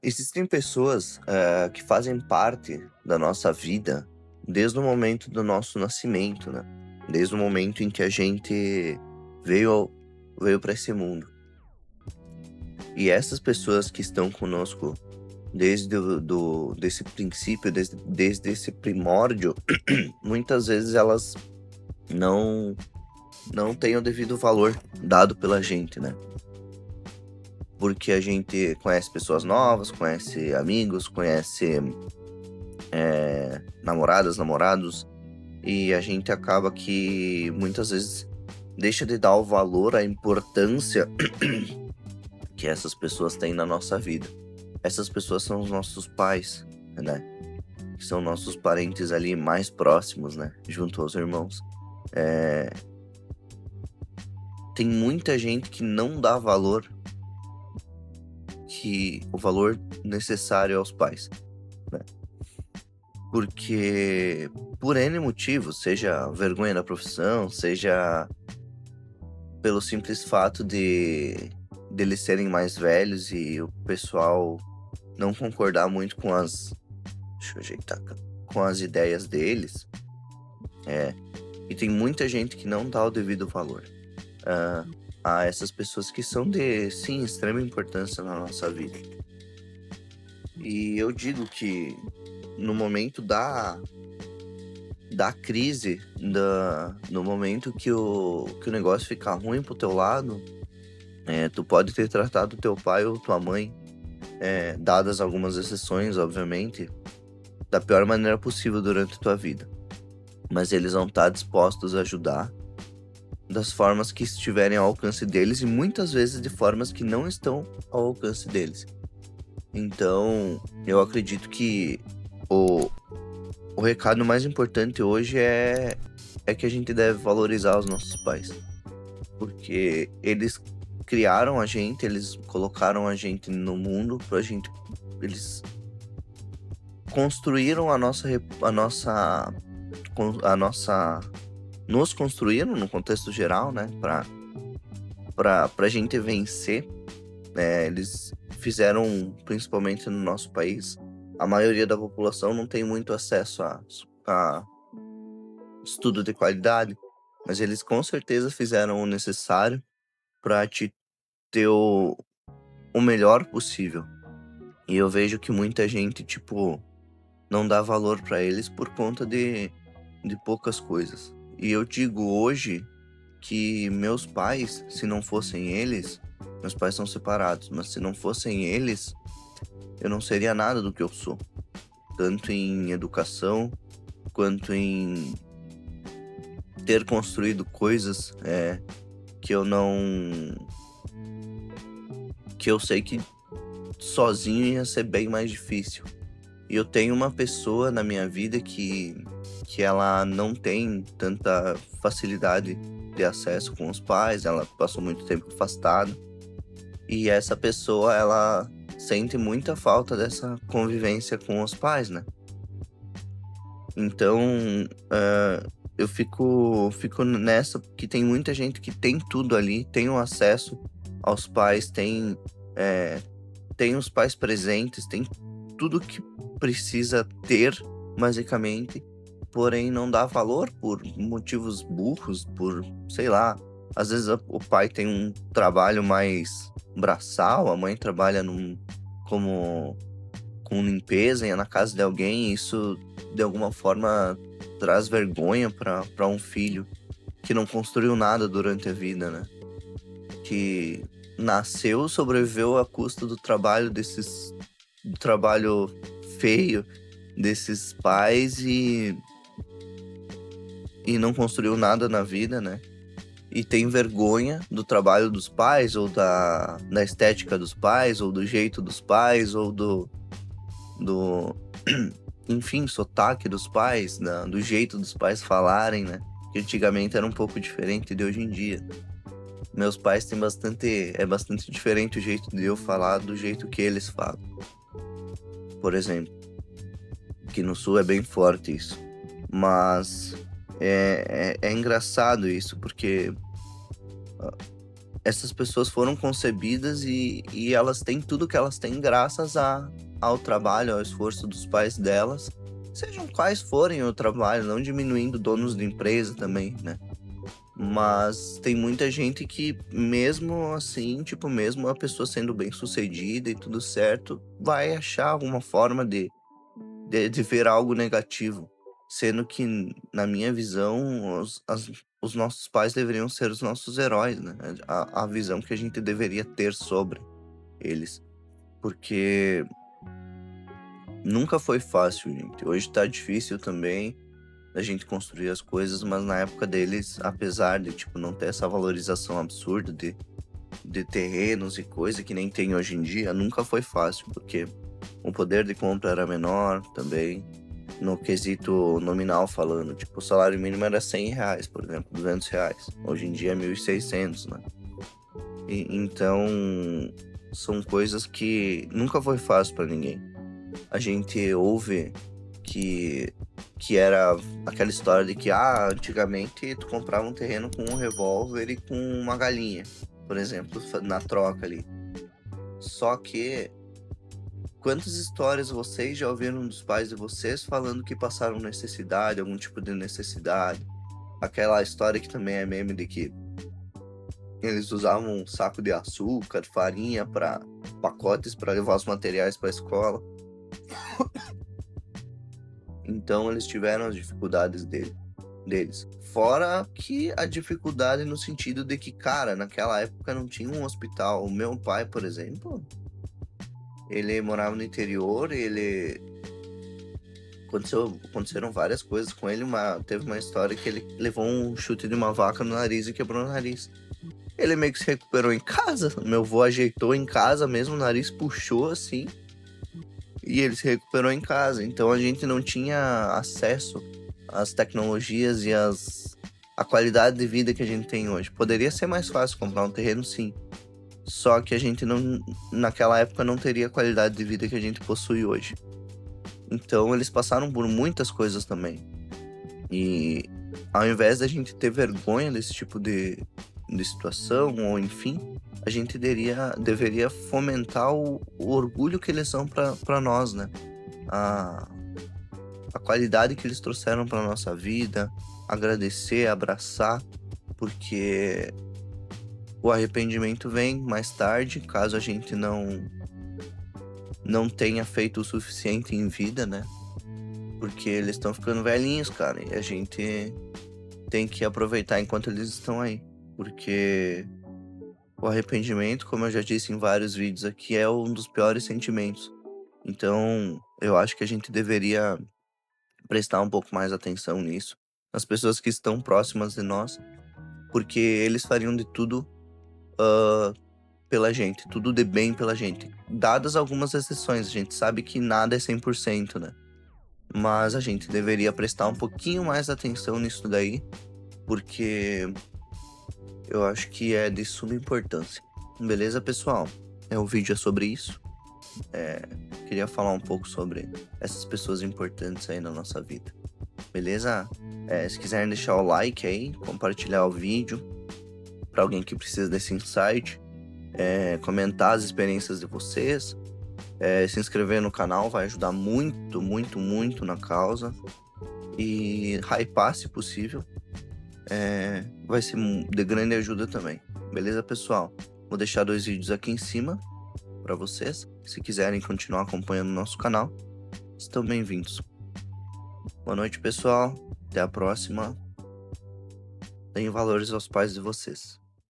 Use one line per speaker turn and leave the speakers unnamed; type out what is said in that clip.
Existem pessoas, que fazem parte da nossa vida desde o momento do nosso nascimento, né, desde o momento em que a gente veio ao veio para esse mundo. E essas pessoas que estão conosco desde o do desse princípio, desde esse primórdio, muitas vezes elas não não têm o devido valor dado pela gente, né. Porque a gente conhece pessoas novas, conhece amigos, conhece namoradas, namorados, e a gente acaba que muitas vezes deixa de dar o valor, a importância que essas pessoas têm na nossa vida. Essas pessoas são os nossos pais, né? Que são nossos parentes ali mais próximos, né? Junto aos irmãos. É, tem muita gente que não dá valor, que o valor necessário aos pais, né? Porque por N motivos, seja vergonha da profissão, seja pelo simples fato de deles serem mais velhos e o pessoal não concordar muito com as deixa eu ajeitar, com as ideias deles, é, e tem muita gente que não dá o devido valor, hã, a essas pessoas que são de, sim, extrema importância na nossa vida. E eu digo que no momento da crise, no momento que o negócio fica ruim pro teu lado, tu pode ter tratado teu pai ou tua mãe, dadas algumas exceções, obviamente, da pior maneira possível durante a tua vida. Mas eles vão estar dispostos a ajudar das formas que estiverem ao alcance deles e muitas vezes de formas que não estão ao alcance deles. Então, eu acredito que o, o recado mais importante hoje é que a gente deve valorizar os nossos pais. Porque eles criaram a gente, eles colocaram a gente no mundo pra gente. Eles construíram a nossa. Nos construíram no contexto geral, né? Pra gente vencer. Eles fizeram, principalmente no nosso país, a maioria da população não tem muito acesso a estudo de qualidade, mas eles com certeza fizeram o necessário para te ter o melhor possível. E eu vejo que muita gente, tipo, não dá valor pra eles por conta de poucas coisas. E eu digo hoje que meus pais, se não fossem eles, meus pais são separados, mas se não fossem eles, eu não seria nada do que eu sou. Tanto em educação, quanto em ter construído coisas que eu não. Que eu sei que sozinho ia ser bem mais difícil. E eu tenho uma pessoa na minha vida que ela não tem tanta facilidade de acesso com os pais, ela passou muito tempo afastada. E essa pessoa, ela sente muita falta dessa convivência com os pais, né? Então, eu fico nessa, porque tem muita gente que tem tudo ali, tem o acesso aos pais, eh, tem os pais presentes, tem tudo que precisa ter, basicamente, porém não dá valor por motivos burros, por, sei lá, às vezes o pai tem um trabalho mais braçal, a mãe trabalha como com limpeza e é na casa de alguém, e isso de alguma forma traz vergonha para um filho que não construiu nada durante a vida, né? Que nasceu, sobreviveu à custa do trabalho feio desses pais e não construiu nada na vida, né? E tem vergonha do trabalho dos pais, ou da estética dos pais, ou do jeito dos pais, ou do enfim, sotaque dos pais, do jeito dos pais falarem, né? Que antigamente era um pouco diferente de hoje em dia. Meus pais têm bastante diferente o jeito de eu falar do jeito que eles falam. Por exemplo, que no sul é bem forte isso. Mas é engraçado isso, porque essas pessoas foram concebidas e elas têm tudo que elas têm graças ao trabalho, ao esforço dos pais delas, sejam quais forem o trabalho, não diminuindo donos de empresa também, né? Mas tem muita gente que, mesmo assim, tipo, mesmo a pessoa sendo bem-sucedida e tudo certo, vai achar alguma forma de ver algo negativo. Sendo que, na minha visão, os nossos pais deveriam ser os nossos heróis, né? A visão que a gente deveria ter sobre eles. Porque nunca foi fácil, gente. Hoje tá difícil também da gente construir as coisas, mas na época deles, apesar de, tipo, não ter essa valorização absurda de terrenos e coisa que nem tem hoje em dia, nunca foi fácil, porque o poder de compra era menor também, no quesito nominal falando, tipo, o salário mínimo era R$ 100, por exemplo, R$ 200. Hoje em dia é 1.600, né? Então, são coisas que nunca foi fácil pra ninguém. A gente ouve que, que era aquela história de que, antigamente tu comprava um terreno com um revólver e com uma galinha, por exemplo, na troca ali. Só que, quantas histórias vocês já ouviram dos pais de vocês falando que passaram necessidade, algum tipo de necessidade? Aquela história que também é meme de que eles usavam um saco de açúcar, farinha, para pacotes para levar os materiais para a escola. Então eles tiveram as dificuldades deles. Fora que a dificuldade no sentido de que, cara, naquela época não tinha um hospital. O meu pai, por exemplo, ele morava no interior, aconteceram várias coisas com ele. Teve uma história que ele levou um chute de uma vaca no nariz e quebrou o nariz. Ele meio que se recuperou em casa. Meu avô ajeitou em casa mesmo, o nariz puxou assim. E ele se recuperou em casa. Então a gente não tinha acesso às tecnologias e a qualidade de vida que a gente tem hoje. Poderia ser mais fácil comprar um terreno, sim. Só que a gente naquela época não teria a qualidade de vida que a gente possui hoje. Então eles passaram por muitas coisas também. E ao invés da gente ter vergonha desse tipo de situação, ou enfim, a gente deveria fomentar o orgulho que eles são para nós, né? A qualidade que eles trouxeram para nossa vida, agradecer, abraçar, porque o arrependimento vem mais tarde, caso a gente não tenha feito o suficiente em vida, né? Porque eles estão ficando velhinhos, cara, e a gente tem que aproveitar enquanto eles estão aí. Porque o arrependimento, como eu já disse em vários vídeos aqui, é um dos piores sentimentos. Então, eu acho que a gente deveria prestar um pouco mais atenção nisso, nas pessoas que estão próximas de nós, porque eles fariam de tudo pela gente, tudo de bem pela gente. Dadas algumas exceções, a gente sabe que nada é 100%, né? Mas a gente deveria prestar um pouquinho mais atenção nisso daí, porque eu acho que é de suma importância. Beleza, pessoal? O vídeo é sobre isso. Queria falar um pouco sobre essas pessoas importantes aí na nossa vida. Beleza? Se quiserem deixar o like aí, compartilhar o vídeo para alguém que precisa desse insight, comentar as experiências de vocês, se inscrever no canal vai ajudar muito, muito, muito na causa. E hypar, se possível, vai ser de grande ajuda também. Beleza, pessoal? Vou deixar 2 vídeos aqui em cima para vocês. Se quiserem continuar acompanhando o nosso canal, estão bem-vindos. Boa noite, pessoal. Até a próxima. Deem valores aos pais de vocês.